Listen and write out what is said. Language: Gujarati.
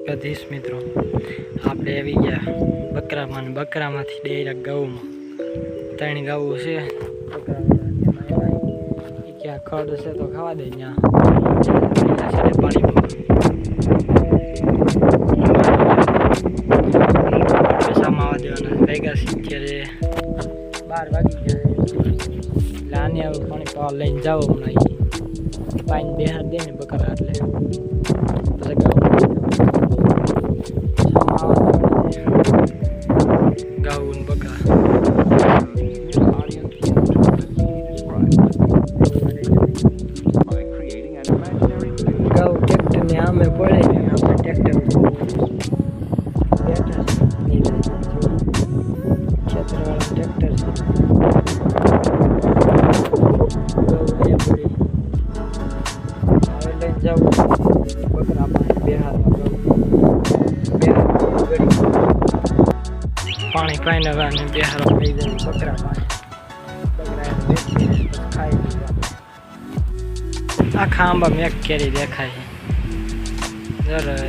કધીશ મિત્રો આપણે આવી ગયા બકરામાં ને બકરામાંથી ડાયરેક્ટ ગૌમાં ત્રણ ગાવું છે બકરા ક્યાં ખડ છે તો ખાવા દે ત્યાં પાણીમાં સામાવા દેવાના ભેગા અત્યારે 12 વાગી ગયા એટલે આને હવે પાણી પાવા લઈને જાઓ હમણાં પાણી બેહાર દે ને બકરા એટલે પછી ગાવું ને બકરા ગાઉ ટ્રેક્ટર ને આમે પડે ને આપણે ટ્રેક્ટર ખેતરવાળા ટ્રેક્ટર છે લઈને જવું બકરા પાણી બિહારમાં પાણી પાઈ નવા ને બિહાર લઈ જાય બકરા પાણી ખાઈ આખા આંબા મેક કેરી દેખાય છે જરા